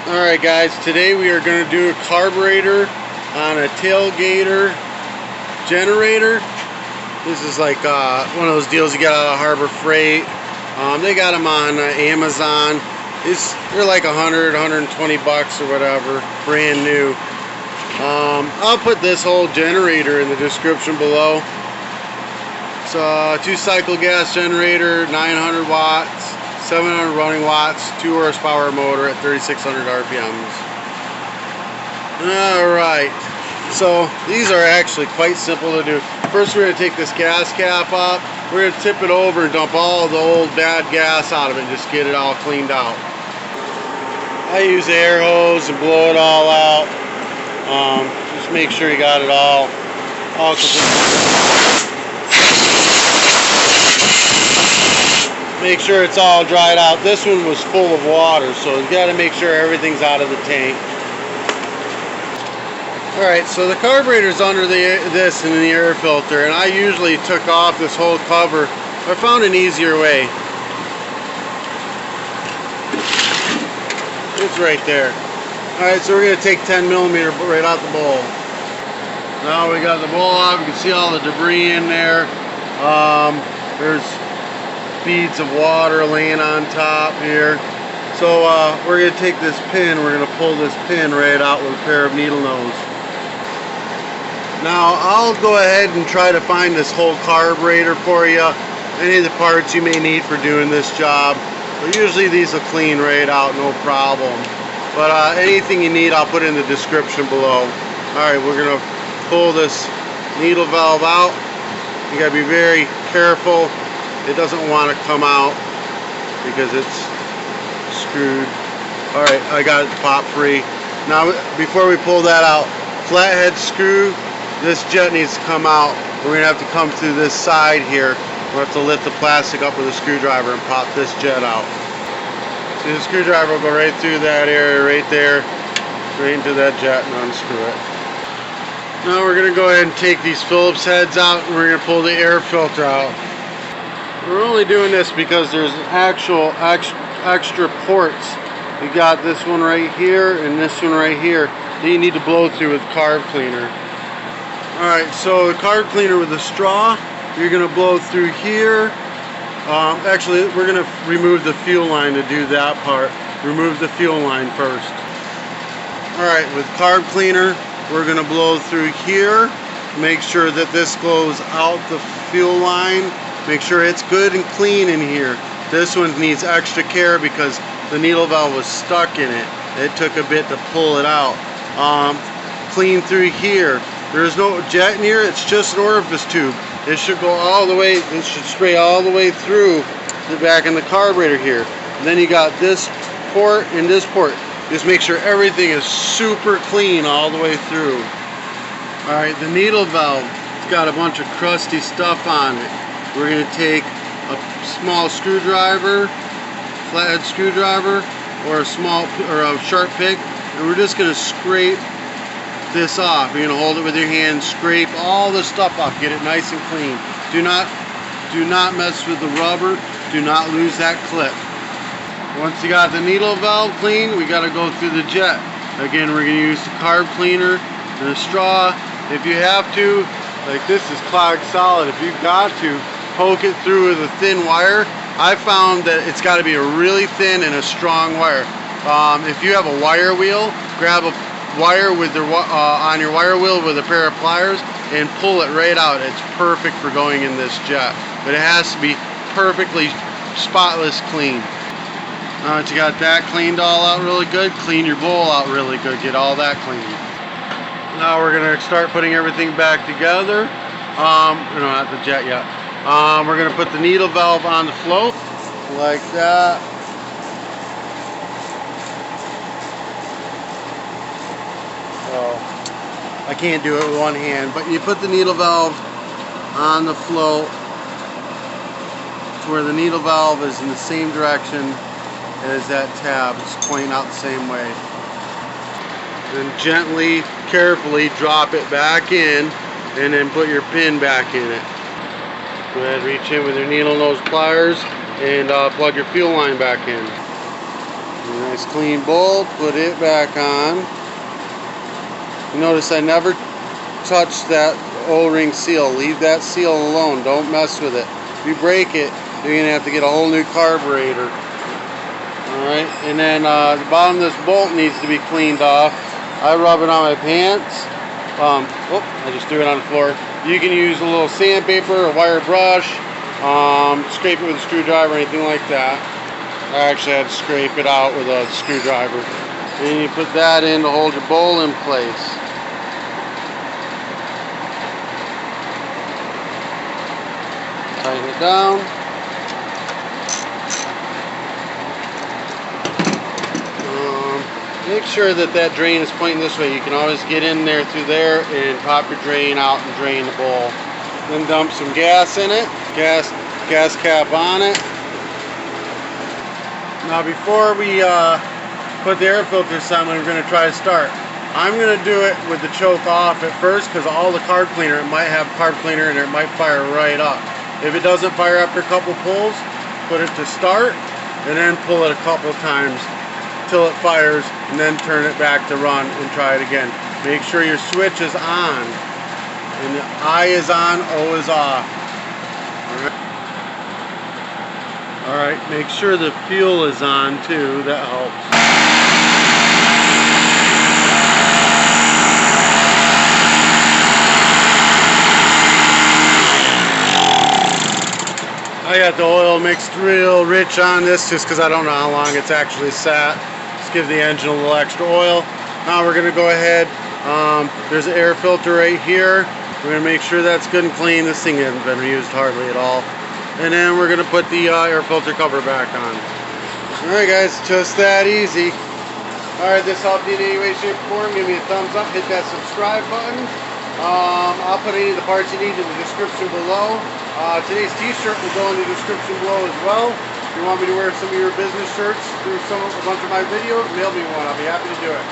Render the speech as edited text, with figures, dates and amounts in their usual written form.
Alright guys, today we are going to do a carburetor on a Tailgator generator. This is like one of those deals you get out of Harbor Freight. They got them on Amazon. They're like 120 bucks or whatever, brand new. I'll put this whole generator in the description below. It's a 2-cycle gas generator, 900 watts, 700 running watts, 2 horsepower motor at 3,600 RPMs. Alright, so these are actually quite simple to do. First we're going to take this gas cap up. We're going to tip it over and dump all the old bad gas out of it and just get it all cleaned out. I use the air hose and blow it all out. Just make sure you got it all complete. Make sure it's all dried out. This one was full of water, so you got to make sure everything's out of the tank. Alright, so the carburetor's under this in the air filter, and I usually took off this whole cover. I found an easier way. It's right there. Alright, so we're going to take 10mm right out the bowl. Now we got the bowl off. You can see all the debris in there. There's beads of water laying on top here. So we're going to take this pin, we're going to pull this pin right out with a pair of needle nose. Now I'll go ahead and try to find this whole carburetor for you, any of the parts you may need for doing this job. But usually these will clean right out, no problem. But anything you need I'll put in the description below. Alright, we're going to pull this needle valve out. You got to be very careful. It doesn't want to come out because it's screwed. Alright, I got it pop free. Now before we pull that out, flathead screw, this jet needs to come out. We're going to have to come through this side here. We'll have to lift the plastic up with a screwdriver and pop this jet out. See, the screwdriver will go right through that area right there, straight into that jet and unscrew it. Now we're going to go ahead and take these Phillips heads out and we're going to pull the air filter out. We're only doing this because there's actual extra ports. We got this one right here and this one right here that you need to blow through with carb cleaner. Alright, so the carb cleaner with the straw, you're going to blow through here. Actually, we're going to remove the fuel line to do that part. Remove the fuel line first. Alright, with carb cleaner, we're going to blow through here. Make sure that this goes out the fuel line. Make sure it's good and clean in here. This one needs extra care because the needle valve was stuck in it. It took a bit to pull it out. Clean through here. There's no jet in here, it's just an orifice tube. It should go all the way, it should spray all the way through the back in the carburetor here. And then you got this port and this port. Just make sure everything is super clean all the way through. Alright, the needle valve, it's got a bunch of crusty stuff on it. We're going to take a small screwdriver, flathead screwdriver, or a sharp pick, and we're just going to scrape this off. You're going to hold it with your hand, scrape all the stuff off, get it nice and clean. Do not mess with the rubber. Do not lose that clip. Once you got the needle valve clean, we got to go through the jet. Again, we're going to use the carb cleaner and a straw. If you have to, like this is clogged solid, if you've got to, poke it through with a thin wire. I found that it's got to be a really thin and a strong wire. If you have a wire wheel, grab a wire with on your wire wheel with a pair of pliers and pull it right out. It's perfect for going in this jet, but it has to be perfectly spotless clean. Now that you got that cleaned all out really good, clean your bowl out really good, get all that clean. Now we're going to start putting everything back together. No, not the jet yet. We're going to put the needle valve on the float like that. I can't do it with one hand, but you put the needle valve on the float to where the needle valve is in the same direction as that tab. It's pointing out the same way. Then gently, carefully drop it back in and then put your pin back in it. Go ahead and reach in with your needle nose pliers and plug your fuel line back in. Nice clean bolt, put it back on. You notice I never touch that O-ring seal. Leave that seal alone. Don't mess with it. If you break it, you're going to have to get a whole new carburetor. Alright, and then the bottom of this bolt needs to be cleaned off. I rub it on my pants. I just threw it on the floor. You can use a little sandpaper, a wire brush, scrape it with a screwdriver, anything like that. I actually had to scrape it out with a screwdriver. And you put that in to hold your bowl in place. Tighten it down. Make sure that that drain is pointing this way. You can always get in there through there and pop your drain out and drain the bowl. Then dump some gas in it. Gas cap on it. Now before we put the air filters on, we're going to try to start. I'm going to do it with the choke off at first because all the carb cleaner, it might have carb cleaner and it might fire right up. If it doesn't fire after a couple pulls, put it to start and then pull it a couple times till it fires, and then turn it back to run and try it again. Make sure your switch is on, and the I is on, O is off. Alright, make sure the fuel is on too, that helps. I got the oil mixed real rich on this just because I don't know how long it's actually sat. Give the engine a little extra oil. Now we're going to go ahead. There's an air filter right here. We're going to make sure that's good and clean. This thing hasn't been used hardly at all. And then we're going to put the air filter cover back on. Alright guys, just that easy. Alright, this helped you in any way, shape, or form. Give me a thumbs up. Hit that subscribe button. I'll put any of the parts you need in the description below. Today's t-shirt will go in the description below as well. If you want me to wear some of your business shirts through a bunch of my videos, mail me one. I'll be happy to do it.